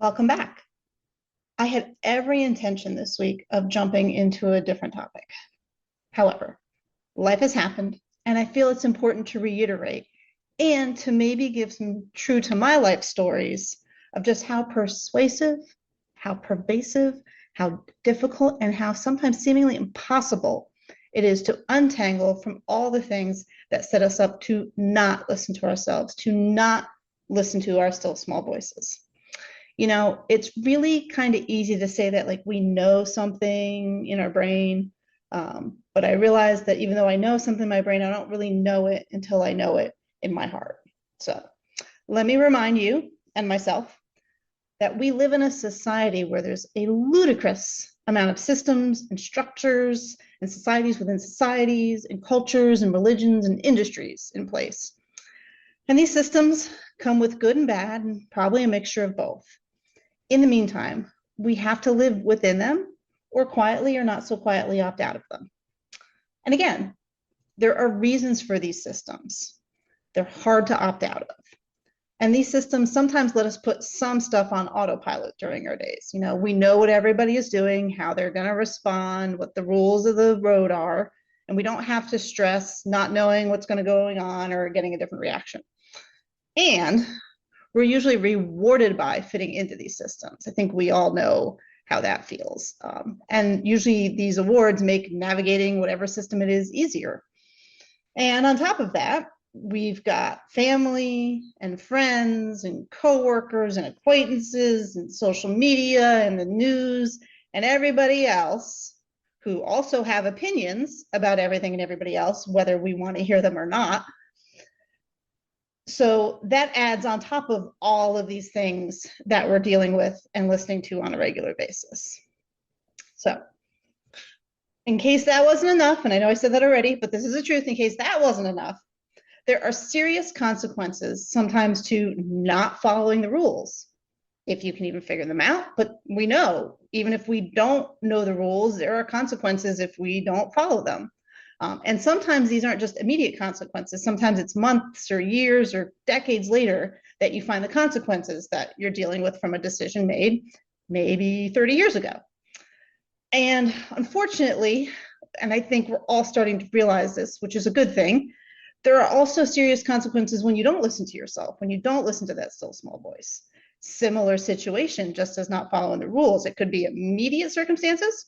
Welcome back. I had every intention this week of jumping into a different topic. However, life has happened, and I feel it's important to reiterate and to maybe give some true to my life stories of just how persuasive, how pervasive, how difficult, and how sometimes seemingly impossible it is to untangle from all the things that set us up to not listen to ourselves, to not listen to our still small voices. It's really kind of easy to say that like we know something in our brain. But I realize that even though I know something in my brain, I don't really know it until I know it in my heart. So let me remind you and myself that we live in a society where there's a ludicrous amount of systems and structures and societies within societies and cultures and religions and industries in place. And these systems come with good and bad and probably a mixture of both. In the meantime, we have to live within them or quietly or not so quietly opt out of them. And again, there are reasons for these systems. They're hard to opt out of. And these systems sometimes let us put some stuff on autopilot during our days. We know what everybody is doing, how they're going to respond, what the rules of the road are, and we don't have to stress not knowing what's going to go on or getting a different reaction. And we're usually rewarded by fitting into these systems. I think we all know how that feels. And usually these awards make navigating whatever system it is easier. And on top of that, we've got family and friends and coworkers and acquaintances and social media and the news and everybody else who also have opinions about everything and everybody else, whether we want to hear them or not. So that adds on top of all of these things that we're dealing with and listening to on a regular basis. So in case that wasn't enough, and I know I said that already, but this is the truth, in case that wasn't enough, there are serious consequences sometimes to not following the rules, if you can even figure them out. But we know, even if we don't know the rules, there are consequences if we don't follow them. And sometimes these aren't just immediate consequences. Sometimes it's months or years or decades later that you find the consequences that you're dealing with from a decision made maybe 30 years ago. And unfortunately, and I think we're all starting to realize this, which is a good thing, there are also serious consequences when you don't listen to yourself, when you don't listen to that still small voice. Similar situation, just as not following the rules. It could be immediate circumstances,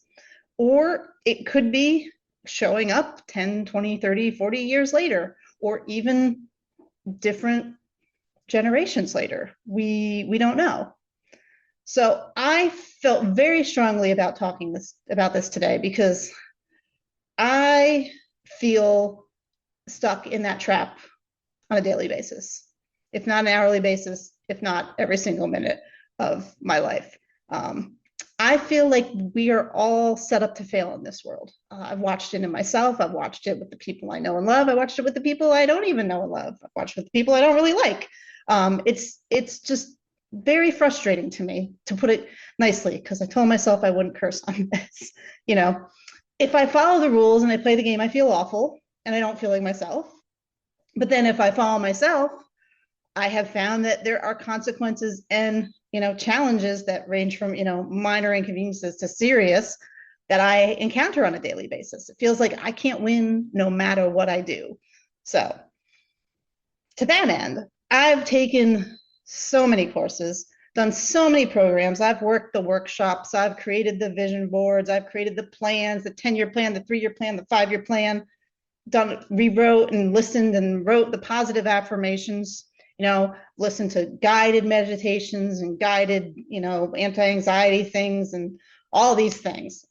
or it could be showing up 10, 20, 30, 40 years later, or even different generations later. We don't know. So I felt very strongly about talking about this today because I feel stuck in that trap on a daily basis, if not an hourly basis, if not every single minute of my life. I feel like we are all set up to fail in this world. I've watched it in myself. I've watched it with the people I know and love. I watched it with the people I don't even know and love. I've watched it with the people I don't really like. It's just very frustrating to me, to put it nicely, because I told myself I wouldn't curse on this. If I follow the rules and I play the game, I feel awful and I don't feel like myself. But then if I follow myself, I have found that there are consequences and challenges that range from minor inconveniences to serious that I encounter on a daily basis. It feels like I can't win no matter what I do. So to that end, I've taken so many courses, done so many programs. I've worked the workshops, I've created the vision boards, I've created the plans, the 10-year plan, the 3-year plan, the 5-year plan, rewrote and listened and wrote the positive affirmations, listen to guided meditations and guided, anti-anxiety things and all these things.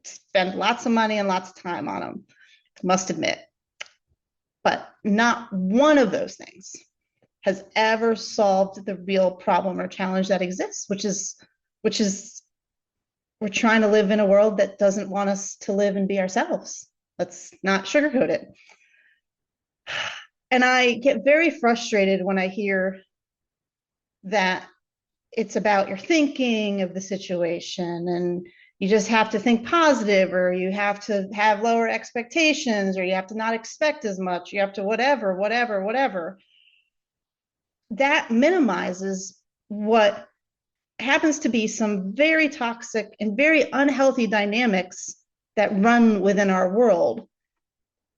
Spend lots of money and lots of time on them, must admit. But not one of those things has ever solved the real problem or challenge that exists, which is we're trying to live in a world that doesn't want us to live and be ourselves. Let's not sugarcoat it. And I get very frustrated when I hear that it's about your thinking of the situation and you just have to think positive, or you have to have lower expectations, or you have to not expect as much, you have to whatever. That minimizes what happens to be some very toxic and very unhealthy dynamics that run within our world.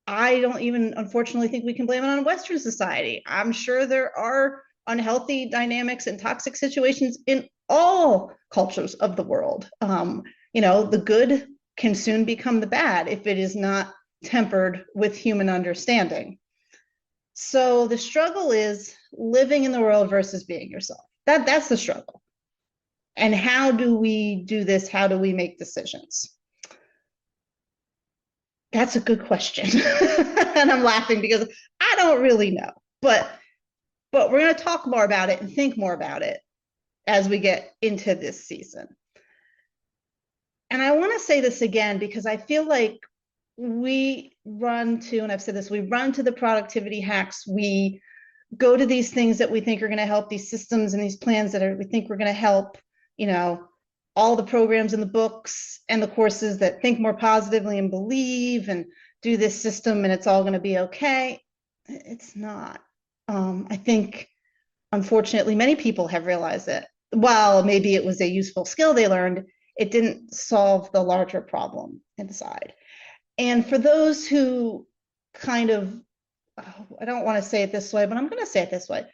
I don't even, unfortunately, think we can blame it on Western society. I'm sure there are unhealthy dynamics and toxic situations in all cultures of the world. The good can soon become the bad if it is not tempered with human understanding. So the struggle is living in the world versus being yourself. That's the struggle. And how do we do this? How do we make decisions? That's a good question. And I'm laughing because I don't really know. But we're going to talk more about it and think more about it as we get into this season. And I want to say this again because I feel like we run to, and I've said this, we run to the productivity hacks. We go to these things that we think are going to help, these systems and these plans that we think we're going to help, all the programs and the books and the courses that think more positively and believe and do this system and it's all going to be okay. It's not. I think, unfortunately, many people have realized that while maybe it was a useful skill they learned, it didn't solve the larger problem inside. And for those who kind of, I don't want to say it this way, but I'm going to say it this way.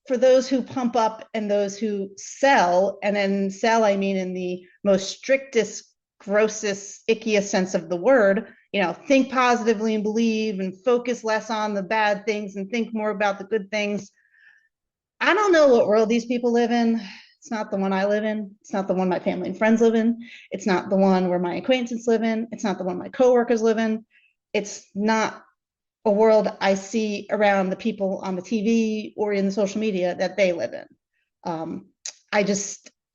For those who pump up and those who sell, and then sell, I mean in the most strictest, grossest, ickiest sense of the word, think positively and believe and focus less on the bad things and think more about the good things. I don't know what world these people live in. It's not the one I live in. It's not the one my family and friends live in. It's not the one where my acquaintances live in. It's not the one my coworkers live in. It's not a world I see around the people on the TV or in the social media that they live in.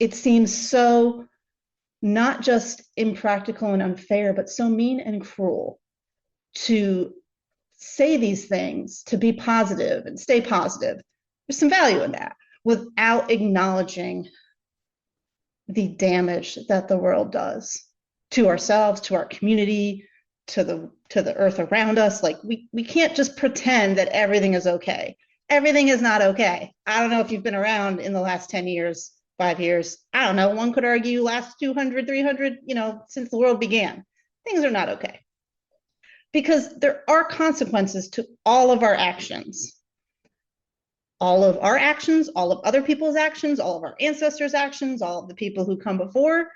It seems so not just impractical and unfair, but so mean and cruel to say these things, to be positive and stay positive. There's some value in that without acknowledging the damage that the world does to ourselves, to our community, to the earth around us. Like we can't just pretend that everything is okay. Everything is not okay. I don't know if you've been around in the last 10 years, 5 years. I don't know. One could argue last 200, 300, since the world began. Things are not okay. Because there are consequences to all of our actions. All of our actions, all of other people's actions, all of our ancestors' actions, all of the people who come before.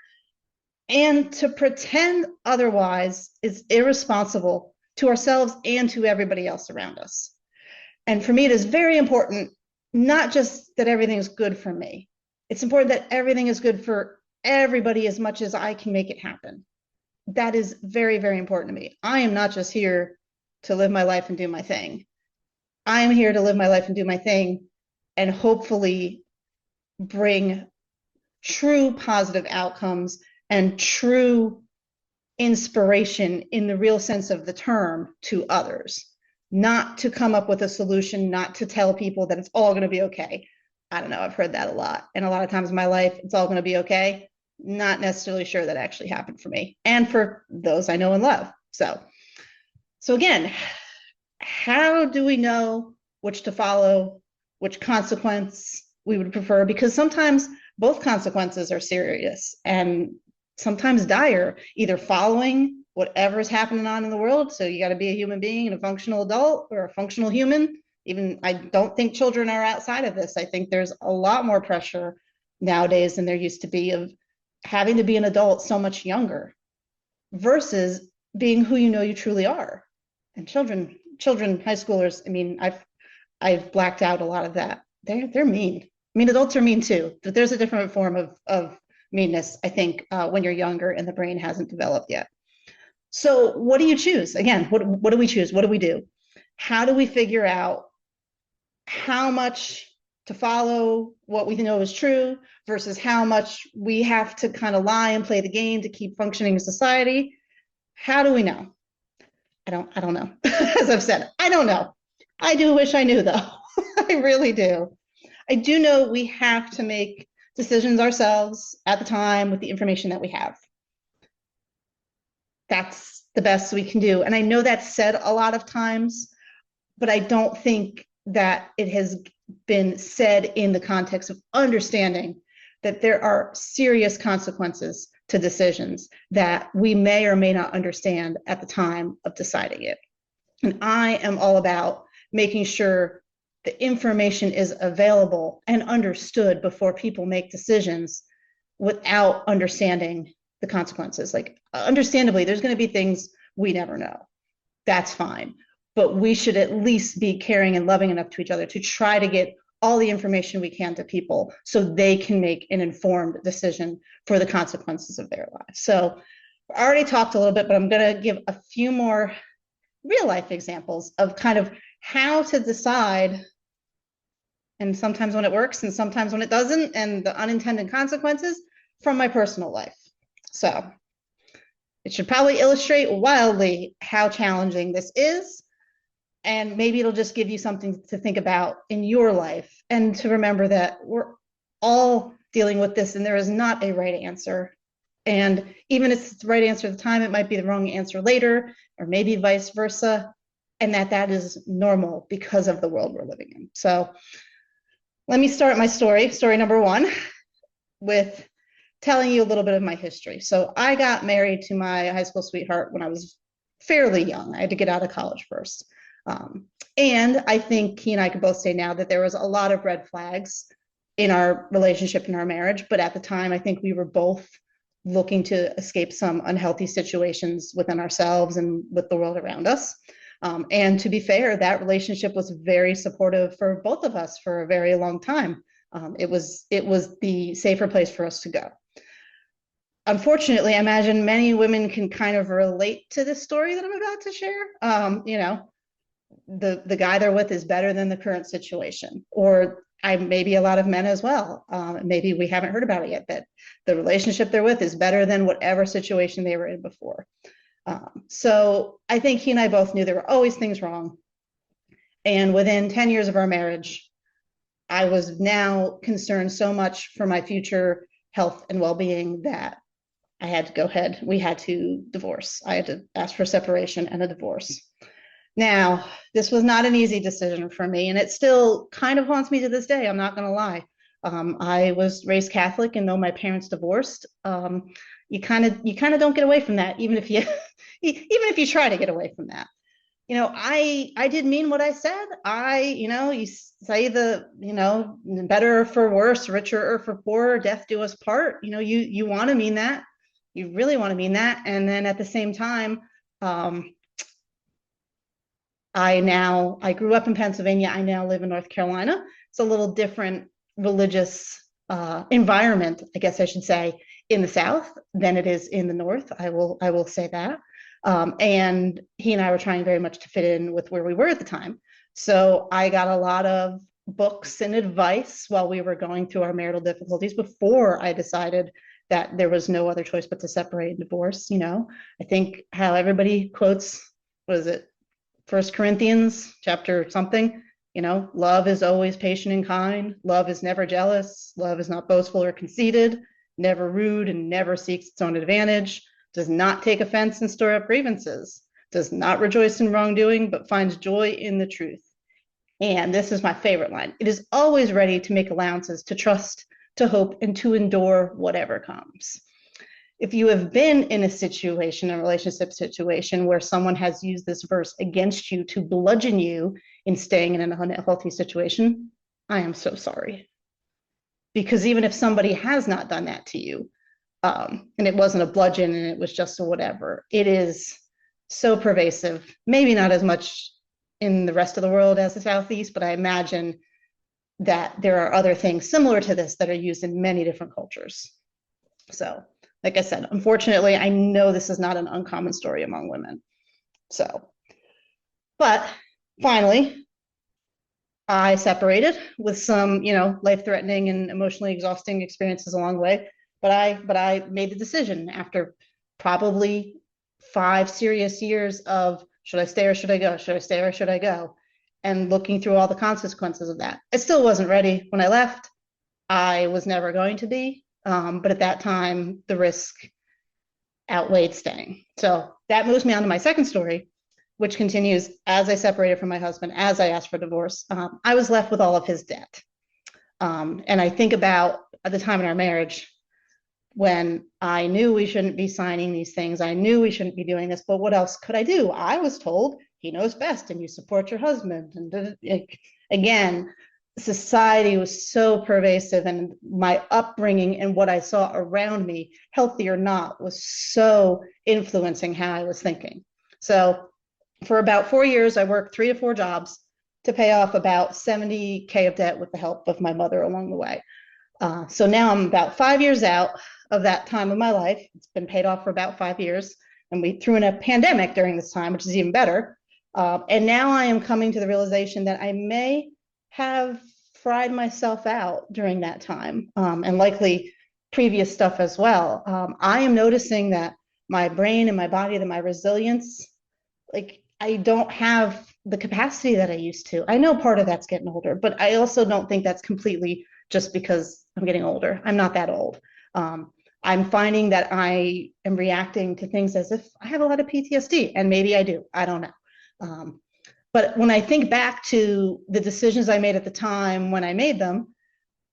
And to pretend otherwise is irresponsible to ourselves and to everybody else around us. And for me, it is very important, not just that everything is good for me. It's important that everything is good for everybody as much as I can make it happen. That is very, very important to me. I am not just here to live my life and do my thing. I am here to live my life and do my thing and hopefully bring true positive outcomes and true inspiration in the real sense of the term to others, not to come up with a solution, not to tell people that it's all going to be okay. I don't know, I've heard that a lot. And a lot of times in my life, it's all going to be okay. Not necessarily sure that actually happened for me and for those I know and love. So again, how do we know which to follow, which consequence we would prefer? Because sometimes both consequences are serious and sometimes dire, either following whatever is happening on in the world. So you got to be a human being and a functional adult or a functional human. Even I don't think children are outside of this. I think there's a lot more pressure nowadays than there used to be of having to be an adult so much younger versus being who you truly are. And children, high schoolers, I mean, I've blacked out a lot of that. They're mean. I mean, adults are mean too, but there's a different form of meanness, I think, when you're younger and the brain hasn't developed yet. So what do you choose? Again, what do we choose? What do we do? How do we figure out how much to follow what we know is true versus how much we have to kind of lie and play the game to keep functioning in society? How do we know? I don't know. As I've said, I don't know. I do wish I knew though. I really do. I do know we have to make decisions ourselves at the time with the information that we have. That's the best we can do. And I know that's said a lot of times, but I don't think that it has been said in the context of understanding that there are serious consequences to decisions that we may or may not understand at the time of deciding it. And I am all about making sure the information is available and understood before people make decisions without understanding the consequences. Like, understandably, there's going to be things we never know. That's fine. But we should at least be caring and loving enough to each other to try to get all the information we can to people so they can make an informed decision for the consequences of their lives. So I already talked a little bit, but I'm going to give a few more real life examples of kind of how to decide, and sometimes when it works and sometimes when it doesn't, and the unintended consequences from my personal life. So it should probably illustrate wildly how challenging this is. And maybe it'll just give you something to think about in your life, and to remember that we're all dealing with this and there is not a right answer. And even if it's the right answer at the time, it might be the wrong answer later, or maybe vice versa. And that is normal because of the world we're living in. So let me start my story number one, with telling you a little bit of my history. So I got married to my high school sweetheart when I was fairly young. I had to get out of college first. And I think he and I could both say now that there was a lot of red flags in our relationship, in our marriage. But at the time, I think we were both looking to escape some unhealthy situations within ourselves and with the world around us. And to be fair, that relationship was very supportive for both of us for a very long time. It was the safer place for us to go. Unfortunately, I imagine many women can kind of relate to this story that I'm about to share. The guy they're with is better than the current situation, or maybe a lot of men as well. Maybe we haven't heard about it yet, but the relationship they're with is better than whatever situation they were in before. So I think he and I both knew there were always things wrong. And within 10 years of our marriage, I was now concerned so much for my future health and well-being that I had to go ahead. We had to divorce. I had to ask for separation and a divorce. Now, this was not an easy decision for me, and it still kind of haunts me to this day. I'm not going to lie. I was raised Catholic, and though my parents divorced, you kind of don't get away from that, even if you try to get away from that. I did mean what I said. You say better for worse, richer or for poorer, death do us part. You want to mean that. You really want to mean that. And then at the same time, I grew up in Pennsylvania. I now live in North Carolina. It's a little different religious environment, I guess I should say, in the South than it is in the North. I will say that. And he and I were trying very much to fit in with where we were at the time. So I got a lot of books and advice while we were going through our marital difficulties before I decided that there was no other choice but to separate and divorce. I think how everybody quotes, what is it? 1 Corinthians chapter something, love is always patient and kind. Love is never jealous. Love is not boastful or conceited, never rude, and never seeks its own advantage, does not take offense and store up grievances, does not rejoice in wrongdoing, but finds joy in the truth. And this is my favorite line. It is always ready to make allowances, to trust, to hope, and to endure whatever comes. If you have been in a relationship situation where someone has used this verse against you to bludgeon you in staying in an unhealthy situation, I am so sorry. Because even if somebody has not done that to you, and it wasn't a bludgeon and it was just a whatever, it is so pervasive, maybe not as much in the rest of the world as the Southeast, but I imagine that there are other things similar to this that are used in many different cultures. So, like I said, unfortunately, I know this is not an uncommon story among women. But finally, I separated with some, life-threatening and emotionally exhausting experiences along the way. But I made the decision after probably 5 serious years of, should I stay or should I go? Should I stay or should I go? And looking through all the consequences of that. I still wasn't ready when I left. I was never going to be. But at that time, the risk outweighed staying. So that moves me on to my second story, which continues as I separated from my husband, as I asked for divorce. I was left with all of his debt. And I think about at the time in our marriage when I knew we shouldn't be signing these things. I knew we shouldn't be doing this, but what else could I do? I was told he knows best and you support your husband. And again, society was so pervasive, and my upbringing and what I saw around me, healthy or not, was so influencing how I was thinking. So for about 4 years, I worked 3 to 4 jobs to pay off about 70K of debt with the help of my mother along the way. So now I'm about 5 years out of that time of my life. It's been paid off for about 5 years, and we threw in a pandemic during this time, which is even better. And now I am coming to the realization that I may have fried myself out during that time, and likely previous stuff as well. I am noticing that my brain and my body, that my resilience, like I don't have the capacity that I used to. I know part of that's getting older, but I also don't think that's completely just because I'm getting older. I'm not that old. I'm finding that I am reacting to things as if I have a lot of PTSD, and maybe I do. I don't know. But when I think back to the decisions I made at the time when I made them,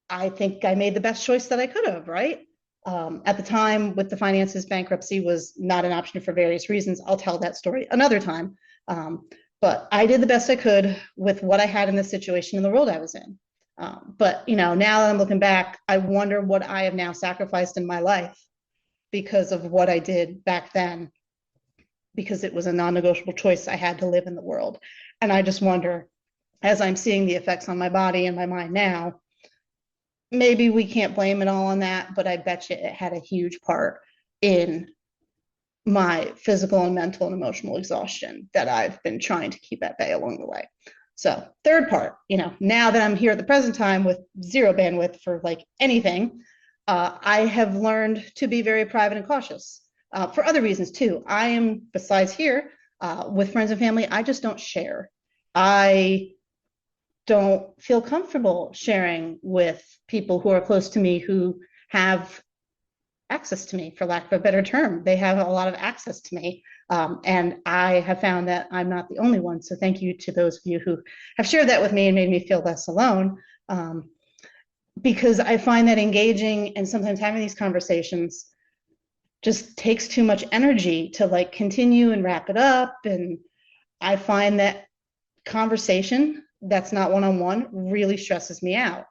I think I made the best choice that I could have, right? At the time with the finances, bankruptcy was not an option for various reasons. I'll tell that story another time. But I did the best I could with what I had in the situation in the world I was in. But now that I'm looking back, I wonder what I have now sacrificed in my life because of what I did back then, because it was a non-negotiable choice I had to live in the world. And I just wonder, as I'm seeing the effects on my body and my mind now, maybe we can't blame it all on that, but I bet you it had a huge part in my physical and mental and emotional exhaustion that I've been trying to keep at bay along the way. So third part, now that I'm here at the present time with zero bandwidth for like anything, I have learned to be very private and cautious for other reasons too. I am, besides here, with friends and family, I just don't share. I don't feel comfortable sharing with people who are close to me who have access to me, for lack of a better term. They have a lot of access to me. And I have found that I'm not the only one. So thank you to those of you who have shared that with me and made me feel less alone. Because I find that engaging and sometimes having these conversations just takes too much energy to like continue and wrap it up. And I find that conversation that's not one-on-one really stresses me out.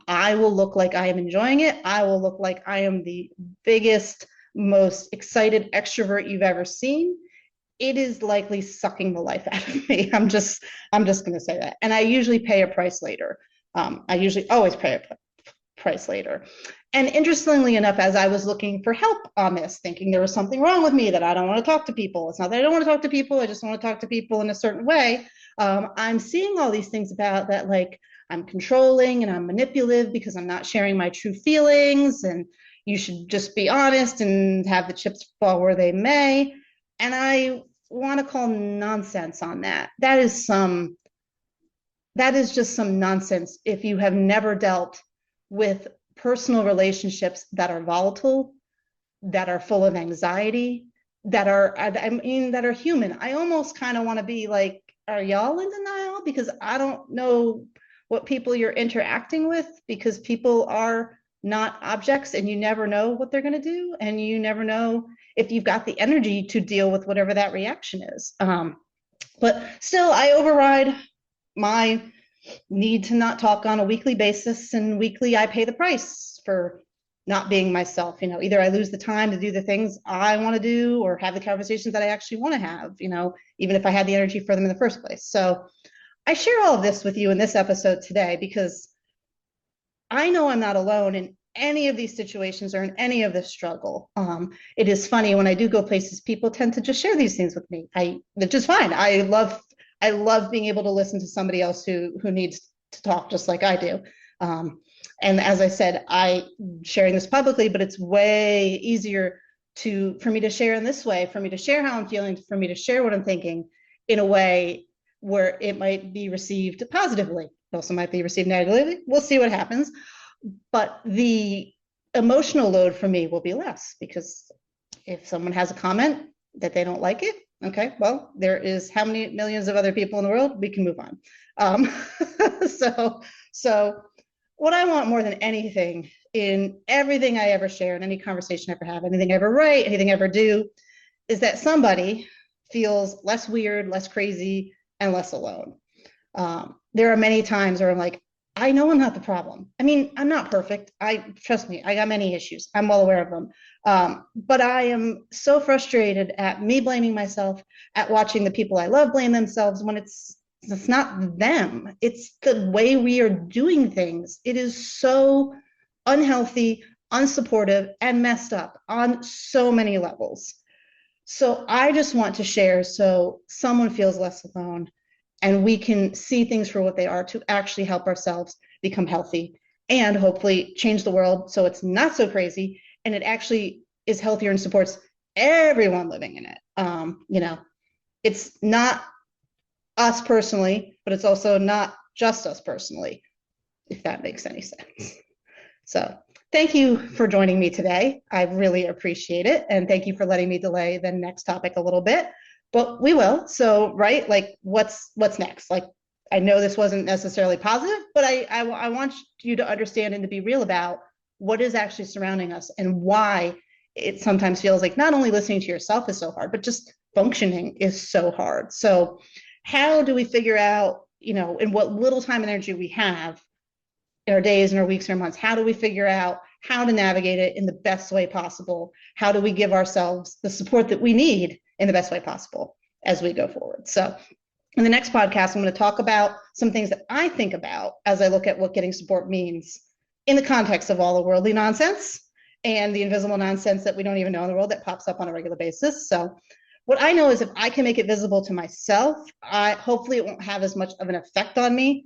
I will look like I am enjoying it. I will look like I am the biggest, most excited extrovert you've ever seen. It is likely sucking the life out of me. I'm just going to say that. And I usually pay a price later. I usually always pay a price later. And interestingly enough, as I was looking for help on this, thinking there was something wrong with me, that I don't want to talk to people. It's not that I don't want to talk to people. I just want to talk to people in a certain way. I'm seeing all these things about that, like I'm controlling and I'm manipulative because I'm not sharing my true feelings, and you should just be honest and have the chips fall where they may. And I want to call nonsense on that. That is just some nonsense if you have never dealt with personal relationships that are volatile, that are full of anxiety, that are human. I almost kind of want to be like, are y'all in denial? Because I don't know what people you're interacting with, because people are not objects and you never know what they're going to do. And you never know if you've got the energy to deal with whatever that reaction is. But still, I override my need to not talk on a weekly basis, and weekly I pay the price for not being myself. Either I lose the time to do the things I want to do or have the conversations that I actually want to have, even if I had the energy for them in the first place. So I share all of this with you in this episode today because I know I'm not alone in any of these situations or in any of this struggle. It is funny, when I do go places, people tend to just share these things with me. That's just fine. I love being able to listen to somebody else who needs to talk just like I do. And as I said, sharing this publicly, but it's way easier for me to share in this way, for me to share how I'm feeling, for me to share what I'm thinking in a way where it might be received positively. It also might be received negatively. We'll see what happens. But the emotional load for me will be less, because if someone has a comment that they don't like it, okay, well, there is how many millions of other people in the world, we can move on. So what I want more than anything in everything I ever share, in any conversation I ever have, anything I ever write, anything I ever do, is that somebody feels less weird, less crazy, and less alone. There are many times where I'm like, I know I'm not the problem. I mean, I'm not perfect. Trust me, I got many issues. I'm well aware of them. But I am so frustrated at me blaming myself, at watching the people I love blame themselves when it's not them. It's the way we are doing things. It is so unhealthy, unsupportive, and messed up on so many levels. So I just want to share so someone feels less alone and we can see things for what they are to actually help ourselves become healthy and hopefully change the world so it's not so crazy and it actually is healthier and supports everyone living in it. It's not us personally, but it's also not just us personally, if that makes any sense. So thank you for joining me today. I really appreciate it. And thank you for letting me delay the next topic a little bit, but we will. So, right, like what's next? Like, I know this wasn't necessarily positive, but I want you to understand and to be real about what is actually surrounding us and why it sometimes feels like not only listening to yourself is so hard, but just functioning is so hard. So how do we figure out, in what little time and energy we have in our days and our weeks and our months, how do we figure out how to navigate it in the best way possible? How do we give ourselves the support that we need in the best way possible as we go forward? So in the next podcast, I'm going to talk about some things that I think about as I look at what getting support means in the context of all the worldly nonsense and the invisible nonsense that we don't even know in the world that pops up on a regular basis. So what I know is if I can make it visible to myself, hopefully it won't have as much of an effect on me,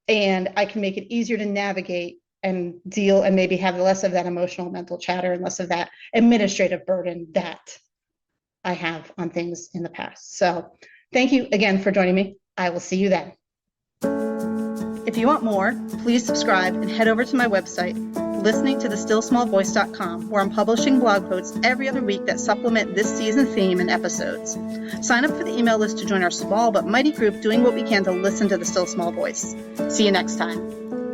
and I can make it easier to navigate and deal and maybe have less of that emotional mental chatter and less of that administrative burden that I have on things in the past. So thank you again for joining me. I will see you then. If you want more, please subscribe and head over to my website, listeningtothestillsmallvoice.com, where I'm publishing blog posts every other week that supplement this season theme and episodes. Sign up for the email list to join our small but mighty group doing what we can to listen to the Still Small Voice. See you next time.